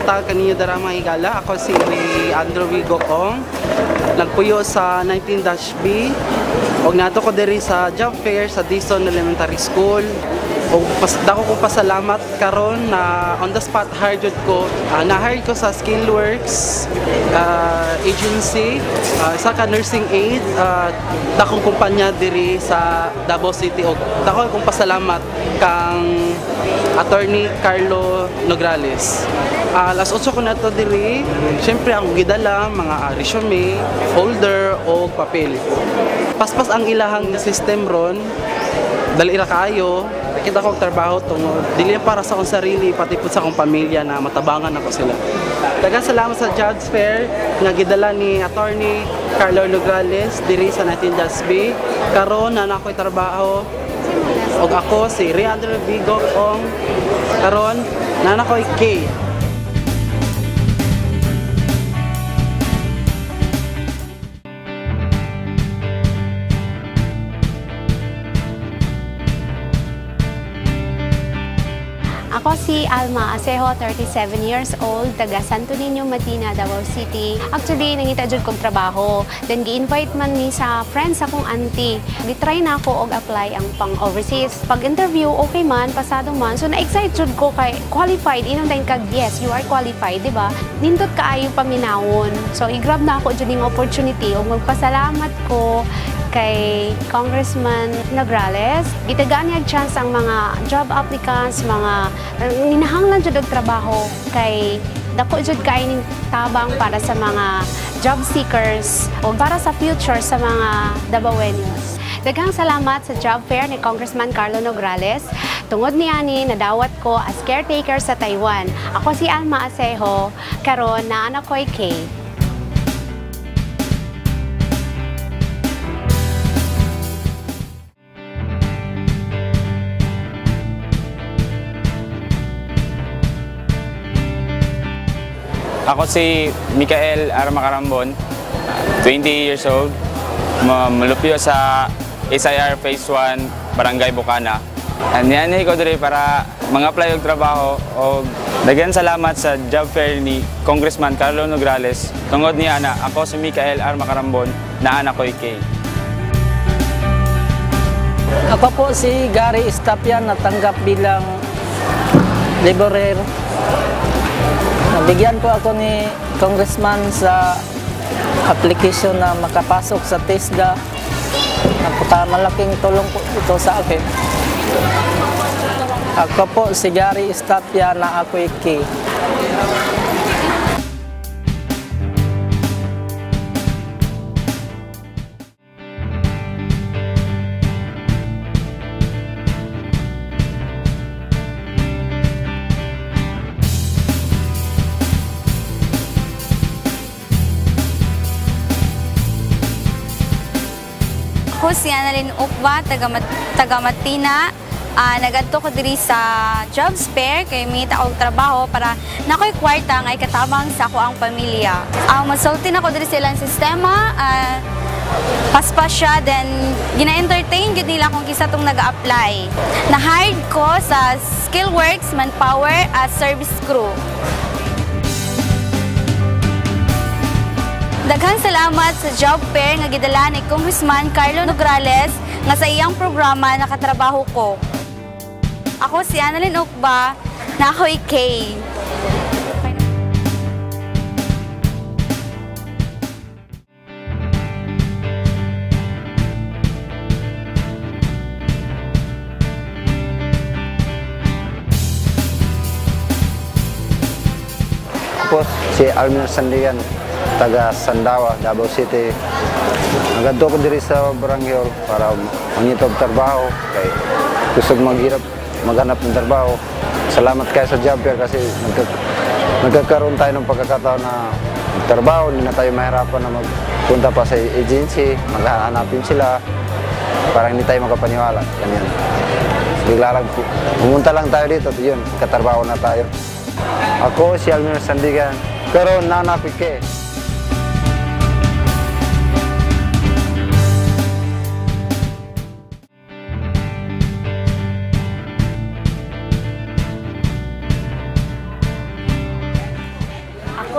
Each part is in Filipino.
buntag kaninyo dara mga higala. Ako si Andrew Vigo Ong. Nagpuyo sa 19-B. Og nato ko diri sa job fair sa Dison Elementary School. Og dako kong pasalamat karon na on the spot hired ko. Na-hire ko sa Skillworks agency, sa nursing aid, dakong kumpanya diri sa Davao City. Og dako kong pasalamat kang Attorney Carlo Nograles. Alas 8 ko na to diri. Siyempre ang gidala mga resume, folder o papel. Paspas ang ilahang system ron. Dali ra kaayo. Kita ko trabaho tungod dili para sa akong sarili pati pud sa akong pamilya na matabangan ako sila. Daghang salamat sa Jobs Fair nga gidala ni Attorney Carlo Nograles diri sa 19-B. Karon na nakoy trabaho og ako si Andrew Vigo Ong. Karon na nakoy K. Ako si Alma Acejo, 37 years old, taga Santo Niño, Matina, Davao City. Actually, nangita dyan kong trabaho. Then, gi-invite man ni sa friends akong auntie. Gitry na ako og apply ang pang-overseas. Pag-interview, okay man, pasado man. So, na-excited ko kay qualified. Inong dahil kag, yes, you are qualified, di ba? Nindot kaayo paminawon. So, i-grab na ako dyan yung opportunity. O magpasalamat ko kay Congressman Nograles. Gitagaan niya chance ang mga job applicants, mga ninahanglan jud og trabaho kay dako jud kay ning tabang para sa mga job seekers o para sa future sa mga Davaoenos. Daghang salamat sa job fair ni Congressman Carlo Nograles. Tungod niani nadawat ko as caretaker sa Taiwan. Ako si Alma Acejo, karon naa na ko'y K. Ako si Michael Armacarambon, 20 years old, malupyo sa SIR Phase 1, Barangay Bukana. Niyanay ko diri para mag-apply og trabaho o daghan salamat sa job fair ni Congressman Carlo Nograles. Tungod niya na ako si Michael Armacarambon, na anak ko Kay. Ako po si Gary Estapian, natanggap bilang laborer. Nabigyan po ako ni Congressman sa application na makapasok sa TISDA. Malaking tulong po ito sa akin. Ako po si Gary Estapian, na ako Iki. Ako si Annalyn Ukba, taga Matina. Nagadto ko diri sa jobs fair kay may taog trabaho para nakoy kwarta nga ikatabang sa ako ang pamilya. Masulti na ko diri sa ilang sistema, paspas siya, then gina-entertain gud nila kung kisa tong nag-apply. Na-hired ko sa Skillworks Manpower as service crew. Daghang salamat sa job fair nga gidala ni Congressman Carlo Nograles nga sa iyang programa nakatrabaho ko. Ako si Annalyn Ukba, na ako'y Kay. Ako si Almin Sandigan, taga Sandawa, Davao City. Nagadto ko diri sa Barangay para mangitob trabaho kay gusto maghanap ng trabaho. Salamat kayo sa job fair kasi nagkakaroon tayo ng pagkakataon na trabaho, hindi na tayo mahirapan na magpunta pa sa agency, maghahanapin sila para hindi tayo makapaniwala. Ganyan. Bigla lang, pumunta lang tayo dito, yun, katrabaho na tayo. Ako si Almin Sandigan, pero nanapik ke.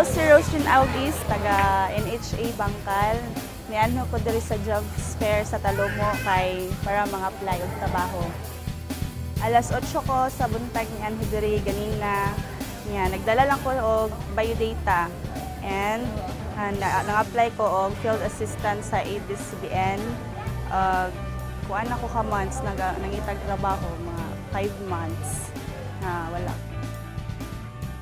si Roslyn Augis, taga NHA Bangkal. Nianho ko diri sa job fair sa Talomo kay para mga apply og trabaho. Alas 8 ko sa buntag nianho diri ganina. Nga nagdala lang ko og biodata and nang-apply ko og field assistant sa ABS-CBN. Kuan ako ka months nangitag trabaho, mga 5 months na wala.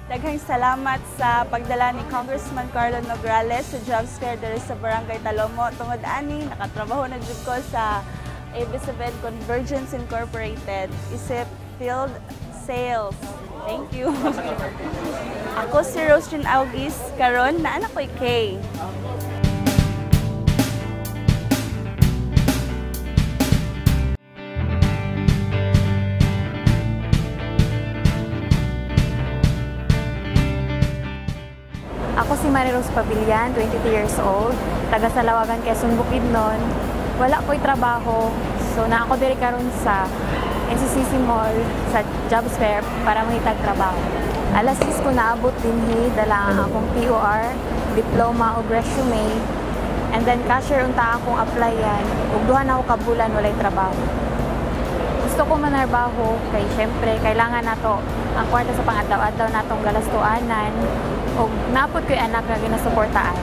Daghang salamat sa pagdala ni Congressman Carlo Nograles sa job fair diri sa Barangay Talomo. Tungod ani nakatrabaho na jud ko sa ABS-CBN Convergence Incorporated isip field sales. Thank you. Ako si Roslyn Augis, karon na anak ko'y Kay. Ako si Marirose Pavilian, 22 years old, taga Salawagan, Quezon, Bukidnon. Wala ko'y trabaho, so na ako diri karon sa NCCC Mall sa jobs fair para mahitag trabaho. Alas 6 ko naabot dinhi, dala ang akong POR, diploma o resume, and then cashier unta akong applyan, ug duha na ako kabulan walay trabaho. Gusto ko manarbaho kay syempre kailangan nato ang kwarta sa pangadlaw-adlaw natong galastuanan ug napod ko'y anak nga ginasuportaan.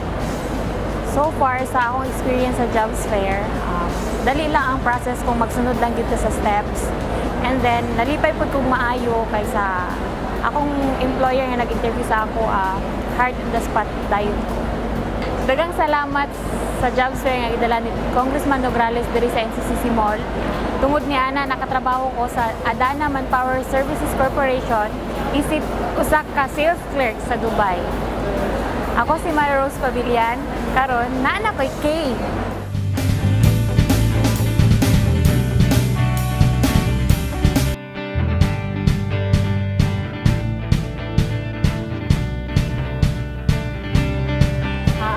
So far sa akong experience sa jobs fair, dali lang ang process kung magsunod lang dito sa steps. And then, nalipay po kong maayo kaysa akong employer nga nag-interview sa ako, hard on the spot dayon ko. Daghang salamat sa jobs fair nga gidala ni Congressman Nograles diri sa NCCC Mall. Tungod ni ana nakatrabaho ko sa Adana Manpower Services Corporation, isip usa ka sales clerk sa Dubai. Ako si Marirose Pavilian, karon naa na ko'y Kay.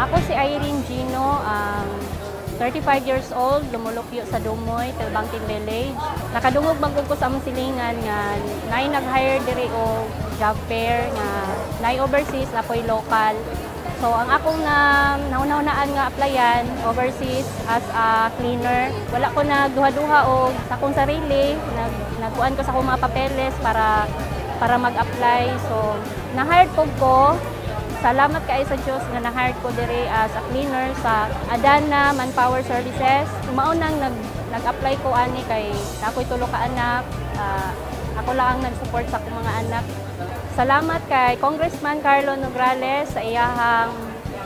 Ako si Irene Gino, 35 years old, lumulupyo sa Dumoy, Telbangking Village. Nakadungog magod ko sa among silingan nga nay nag-hire diri o job fair nga nay overseas na ko'y local. So ang akong nauna-unaan nga applyan overseas as a cleaner, wala ko nagduha-duha og sa akong sarili, nagkuan ko sa akong mga papeles para mag-apply. So na-hire ko. Salamat kay sa Diyos nga na-hire ko diri as a cleaner sa Adana Manpower Services. Maunang nag-apply ko ani kay ako'y tulo ka anak. Ako lang ang nag-support sa akong mga anak. Salamat kay Congressman Carlo Nograles sa iyahang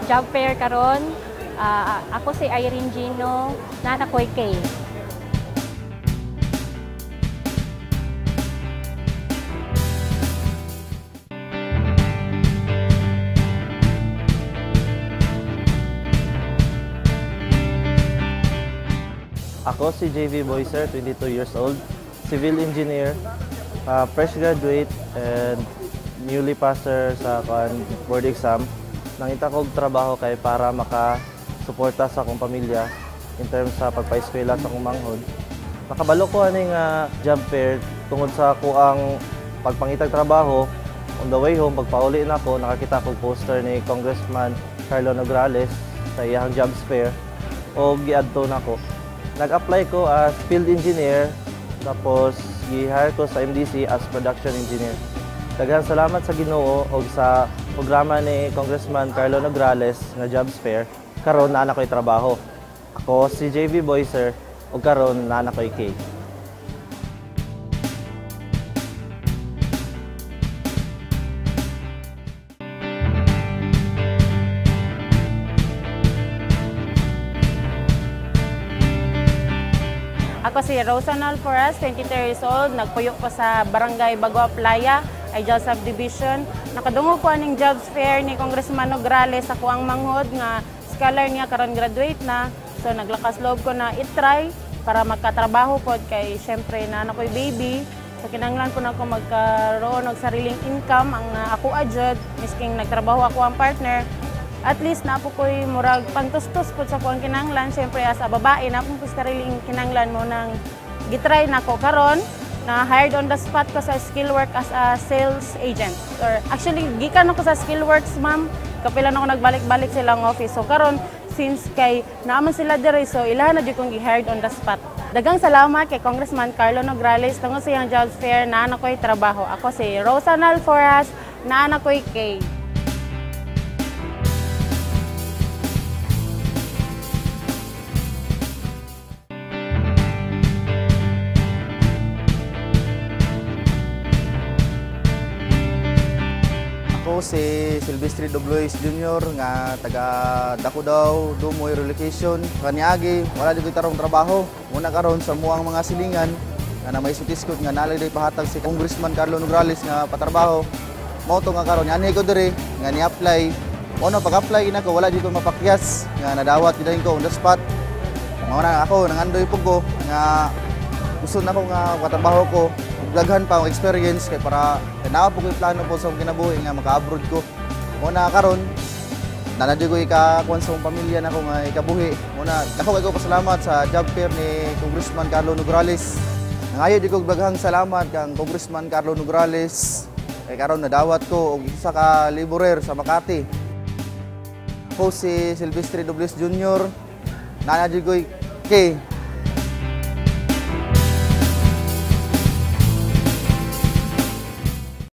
job fair karon. Ako si Irene Gino, nana ko'y Kay. Ako si JV Boyser, 22 years old, civil engineer, fresh graduate and newly passer sa board exam. Nangita kong trabaho kay para makasuporta sa akong pamilya in terms sa pagpa-eskwela sa akong manghod. Nakabalo ko aning job fair tungod sa ako ang pagpangitag trabaho. On the way home, pagpauli na ako, nakakita ko poster ni Congressman Carlo Nograles sa iyang jobs fair o giadto na ako. Nag-apply ko as field engineer, tapos gi-hire ko sa MDC as production engineer. Daghang salamat sa Ginoo o sa programa ni Congressman Carlo Nograles na jobs fair. Karon naa na ko'y trabaho. Ako si JV Boyser o karon naa na ko'y Kay. Ako si Rosanal Forras, 23 years old, nagpuyo ko sa Barangay Bagua Playa, Ideal Subdivision. Nakadungog ko aning jobs fair ni Congressman Nograles sa kuang manghod nga scholar niya karon graduate na. So naglakas loob ko na i-try para magkatrabaho pod kay syempre na ako'y baby. So kinahanglan po na ako magkaroon og sariling income ang ako adjud misking nagtrabaho ako ang partner. At least na po ko'y murag pantustos po sa kuang kinahanglan. Siyempre as a babae na po sariling kinahanglan mo nang gitry na ko karon na hired on the spot ko sa Skillworks as a sales agent. Or actually gikan ako sa Skillworks ma'am kapilan ako nagbalik-balik silang office. So karon since kay naaman sila diri, so ilahan na jud kong gi-hired on the spot. Daghang salamat kay Congressman Carlo Nograles tungod sa iyang jobs fair na anak ko'y trabaho. Ako si Rosanal Forras, na anak ko'y Kay. Ako si Silvestre Doblois Jr. nga taga Dakudaw, Dumoy Relocation. Kaniagi, wala dito tarong trabaho. Muna karon sa muang mga silingan nga na may sutiskot nga nalagay pahatag si Congressman Carlo Nograles nga patrabaho. Mao to nga karon ani ko diri nga ni-apply. Ono pag-apply ina ko wala dito mapakyas nga nadawat gidayon ko on the spot. Mao na ako nangandoy pug ko nga gusto na ko nga patrabaho ko. Daghan pa ang experience kay para naa po ko plano po sa kinabuhi nga maka-abroad ko. Muna karon nanadyo ko ikakuan sa pamilya na ko nga ikabuhi. Muna ako kay ko pasalamat sa job fair ni Congressman Carlo Nograles. Nangayo di ko daghang salamat kang Congressman Carlo Nograles kay karon nadawat ko og isa ka laborer sa Makati. Ako si Silvestre Dobles Jr. Nanadyo ko kay